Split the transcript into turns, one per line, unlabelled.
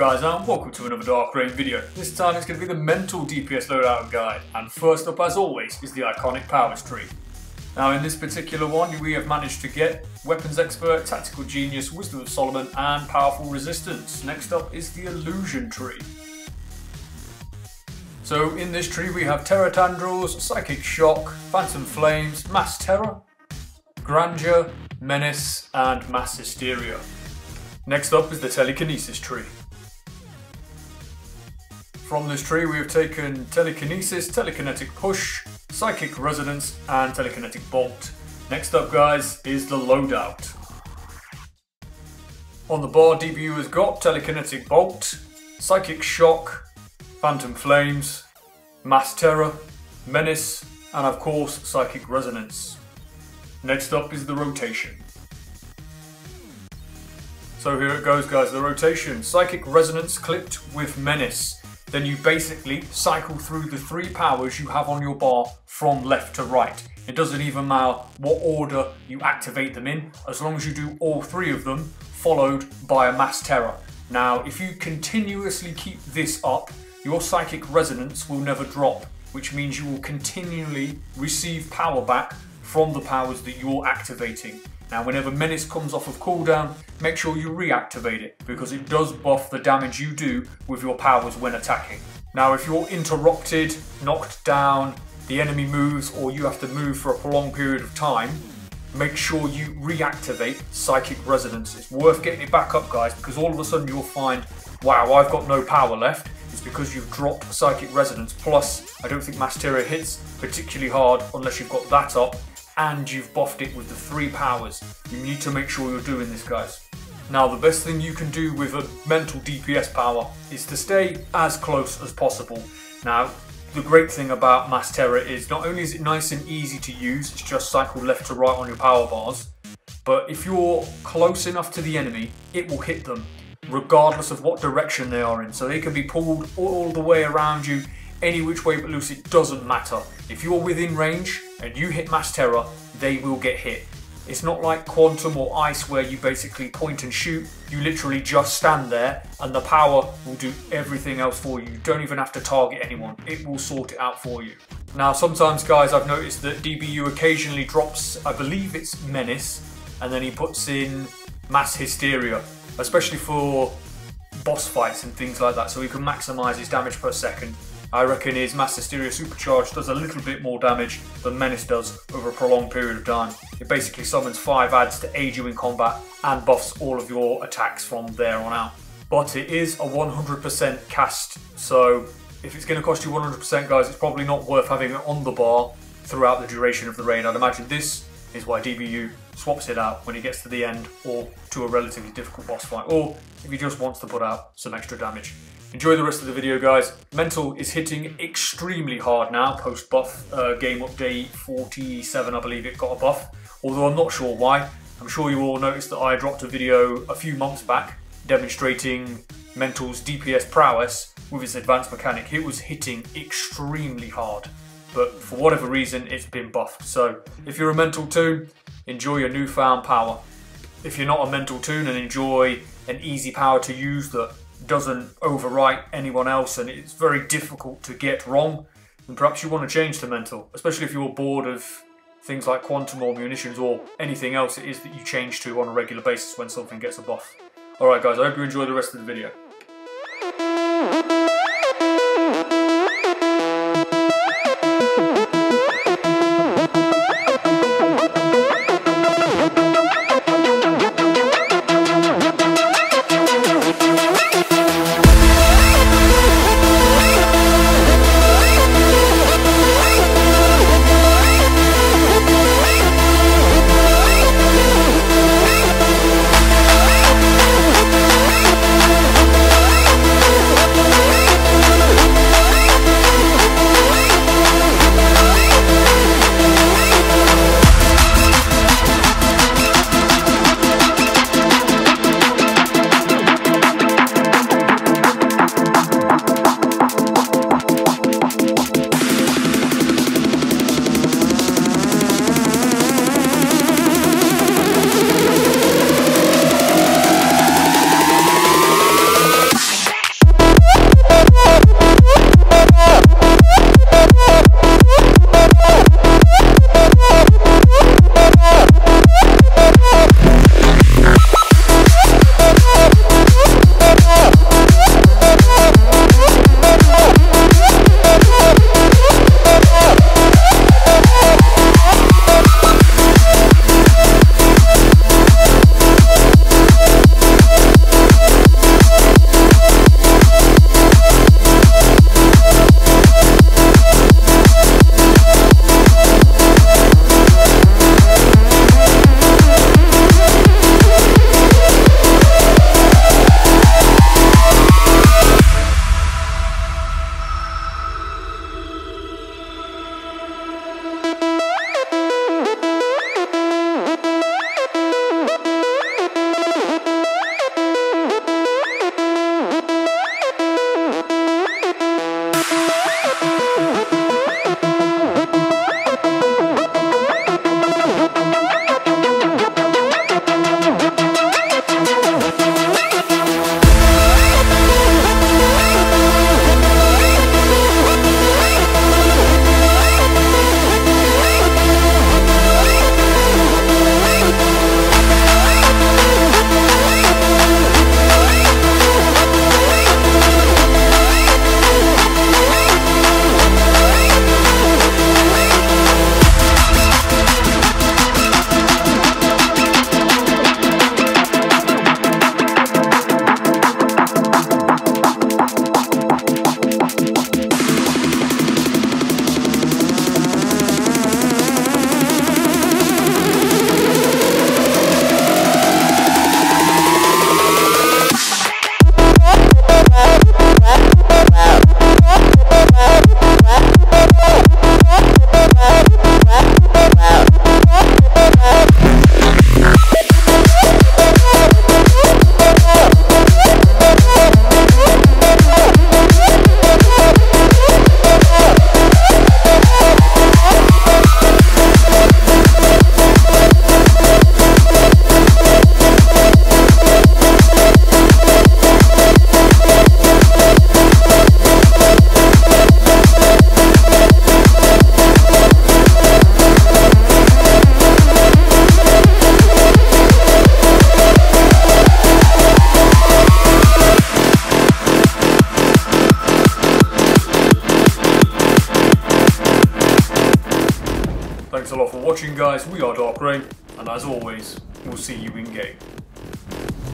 guys, and welcome to another Dark Rain video. This time it's going to be the mental DPS loadout guide, and first up as always is the iconic powers tree. Now in this particular one we have managed to get Weapons Expert, Tactical Genius, Wisdom of Solomon and Powerful Resistance. Next up is the Illusion tree. So in this tree we have Terror Tendrils, Psychic Shock, Phantom Flames, Mass Terror, Grandeur, Menace and Mass Hysteria. Next up is the Telekinesis tree. From this tree we have taken Telekinesis, Telekinetic Push, Psychic Resonance and Telekinetic Bolt. Next up guys is the Loadout. On the bar DPU has got Telekinetic Bolt, Psychic Shock, Phantom Flames, Mass Terror, Menace and of course Psychic Resonance. Next up is the Rotation. So here it goes guys, the rotation. Psychic Resonance clipped with Menace. Then you basically cycle through the three powers you have on your bar from left to right. It doesn't even matter what order you activate them in, as long as you do all three of them, followed by a Mass Terror. Now if you continuously keep this up, your Psychic Resonance will never drop, which means you will continually receive power back from the powers that you're activating. Now whenever Menace comes off of cooldown, make sure you reactivate it, because it does buff the damage you do with your powers when attacking. Now if you're interrupted, knocked down, the enemy moves, or you have to move for a prolonged period of time, make sure you reactivate Psychic Resonance. It's worth getting it back up guys, because all of a sudden you'll find, wow, I've got no power left. It's because you've dropped Psychic Resonance, plus I don't think Mass Terror hits particularly hard unless you've got that up, and you've buffed it with the three powers. You need to make sure you're doing this guys. Now the best thing you can do with a mental DPS power is to stay as close as possible. Now the great thing about Mass Terror is not only is it nice and easy to use, it's just cycle left to right on your power bars, but if you're close enough to the enemy, it will hit them regardless of what direction they are in. So they can be pulled all the way around you, any which way but loose, it doesn't matter. If you're within range and you hit Mass Terror, they will get hit. It's not like Quantum or Ice where you basically point and shoot. You literally just stand there and the power will do everything else for you. You don't even have to target anyone. It will sort it out for you. Now sometimes guys I've noticed that DBU occasionally drops, I believe it's Menace, and then he puts in Mass Hysteria, especially for boss fights and things like that, so he can maximise his damage per second. I reckon his Mass Hysteria Supercharged does a little bit more damage than Menace does over a prolonged period of time. It basically summons 5 adds to aid you in combat and buffs all of your attacks from there on out. But it is a 100% cast, so if it's going to cost you 100% guys, it's probably not worth having it on the bar throughout the duration of the raid. I'd imagine this is why DBU swaps it out when he gets to the end or to a relatively difficult boss fight, or if he just wants to put out some extra damage. Enjoy the rest of the video guys. Mental is hitting extremely hard now post buff. Game update 47 I believe it got a buff, although I'm not sure why. I'm sure you all noticed that I dropped a video a few months back demonstrating Mental's DPS prowess with its advanced mechanic. It was hitting extremely hard, but for whatever reason it's been buffed. So if you're a Mental toon, enjoy your newfound power. If you're not a Mental toon and enjoy an easy power to use that doesn't overwrite anyone else and it's very difficult to get wrong, then perhaps you want to change to Mental, especially if you're bored of things like Quantum or Munitions or anything else it is that you change to on a regular basis when something gets a buff. Alright guys, I hope you enjoy the rest of the video. Thanks a lot for watching, guys. We are Dark Rain, and as always, we'll see you in game.